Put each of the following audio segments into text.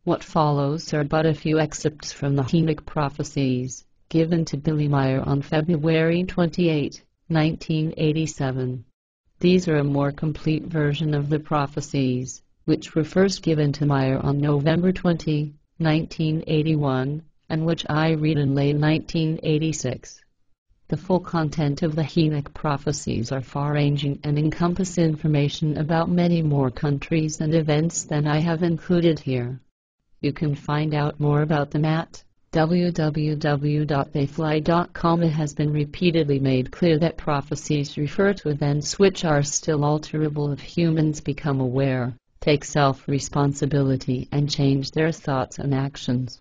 What follows are but a few excerpts from the Enoch prophecies, given to Billy Meier on February 28, 1987. These are a more complete version of the prophecies, which were first given to Meier on November 20, 1981, and which I read in late 1986. The full content of the Enoch prophecies are far-ranging and encompass information about many more countries and events than I have included here. You can find out more about them at www.theyfly.com. It has been repeatedly made clear that prophecies refer to events which are still alterable if humans become aware, take self-responsibility, and change their thoughts and actions.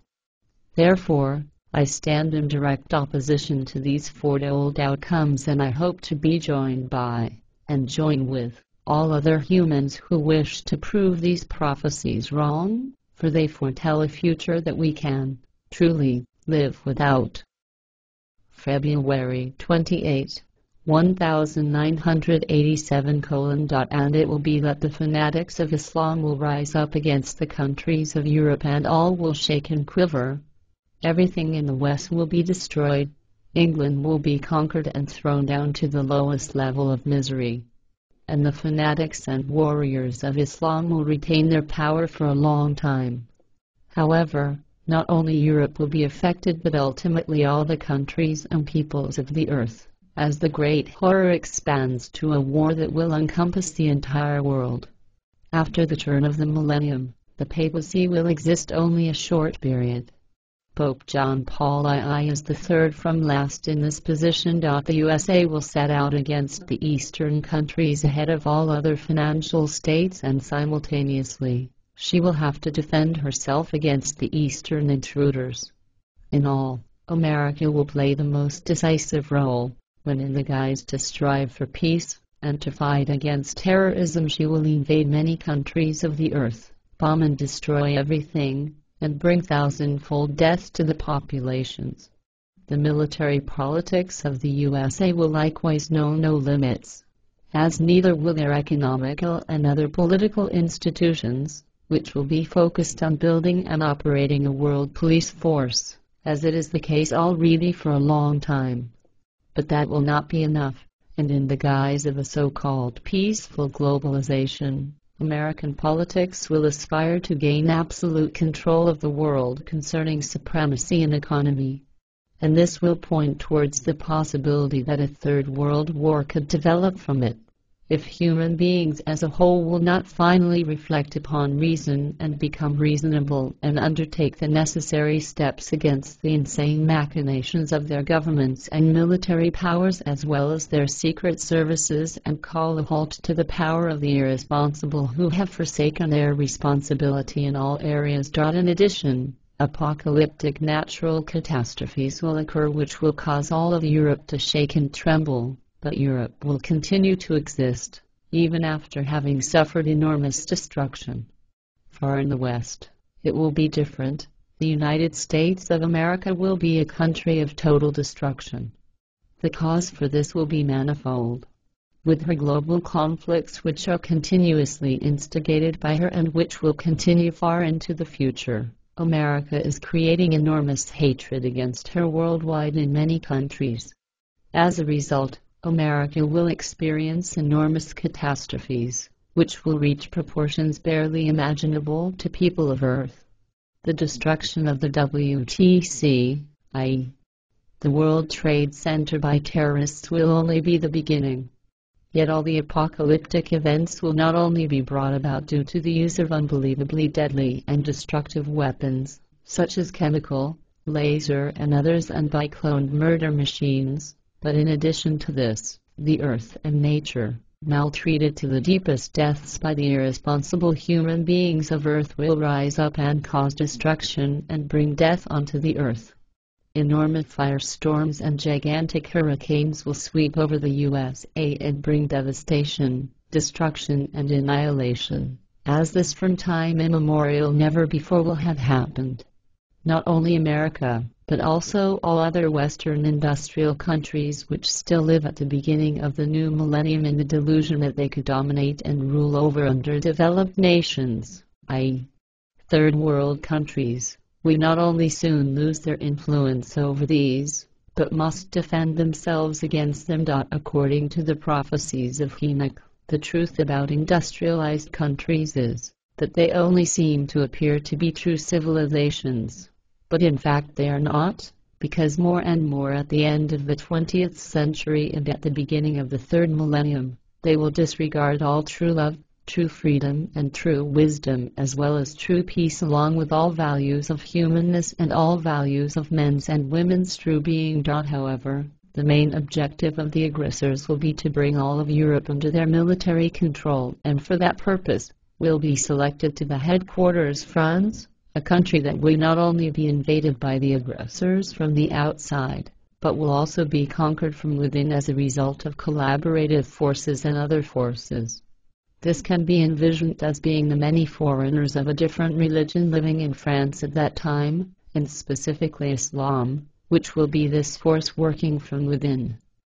Therefore, I stand in direct opposition to these foretold outcomes, and I hope to be joined by, and join with, all other humans who wish to prove these prophecies wrong, for they foretell a future that we can, truly, live without. February 28, 1987 : And it will be that the fanatics of Islam will rise up against the countries of Europe, and all will shake and quiver. Everything in the West will be destroyed. England will be conquered and thrown down to the lowest level of misery. And the fanatics and warriors of Islam will retain their power for a long time. However, not only Europe will be affected, but ultimately all the countries and peoples of the earth, as the great horror expands to a war that will encompass the entire world. After the turn of the millennium, the papacy will exist only a short period. Pope John Paul II is the third from last in this position. The USA will set out against the Eastern countries ahead of all other financial states, and simultaneously, she will have to defend herself against the Eastern intruders. In all, America will play the most decisive role, when in the guise to strive for peace and to fight against terrorism she will invade many countries of the earth, bomb and destroy everything, and bring thousand-fold death to the populations. The military politics of the USA will likewise know no limits, as neither will their economical and other political institutions, which will be focused on building and operating a world police force, as it is the case already for a long time. But that will not be enough, and in the guise of a so-called peaceful globalization, American politics will aspire to gain absolute control of the world concerning supremacy and economy. And this will point towards the possibility that a third world war could develop from it, if human beings as a whole will not finally reflect upon reason and become reasonable and undertake the necessary steps against the insane machinations of their governments and military powers as well as their secret services, and call a halt to the power of the irresponsible who have forsaken their responsibility in all areas. In addition, apocalyptic natural catastrophes will occur which will cause all of Europe to shake and tremble. But Europe will continue to exist, even after having suffered enormous destruction. Far in the West, it will be different. The United States of America will be a country of total destruction. The cause for this will be manifold. With her global conflicts which are continuously instigated by her and which will continue far into the future, America is creating enormous hatred against her worldwide in many countries. As a result, America will experience enormous catastrophes, which will reach proportions barely imaginable to people of Earth. The destruction of the WTC, i.e., the World Trade Center by terrorists, will only be the beginning. Yet all the apocalyptic events will not only be brought about due to the use of unbelievably deadly and destructive weapons, such as chemical, laser, and others, and by cloned murder machines, but in addition to this, the earth and nature, maltreated to the deepest depths by the irresponsible human beings of Earth, will rise up and cause destruction and bring death onto the earth. Enormous firestorms and gigantic hurricanes will sweep over the USA and bring devastation, destruction, and annihilation, as this from time immemorial never before will have happened. Not only America, but also all other Western industrial countries which still live at the beginning of the new millennium in the delusion that they could dominate and rule over underdeveloped nations, i.e., third world countries, we not only soon lose their influence over these, but must defend themselves against them. According to the prophecies of Enoch, the truth about industrialized countries is that they only seem to appear to be true civilizations, but in fact they are not, because more and more at the end of the 20th century and at the beginning of the third millennium, they will disregard all true love, true freedom, and true wisdom, as well as true peace, along with all values of humanness and all values of men's and women's true being. However, the main objective of the aggressors will be to bring all of Europe under their military control, and for that purpose will be selected to the headquarters France, a country that will not only be invaded by the aggressors from the outside, but will also be conquered from within as a result of collaborative forces and other forces. This can be envisioned as being the many foreigners of a different religion living in France at that time, and specifically Islam, which will be this force working from within.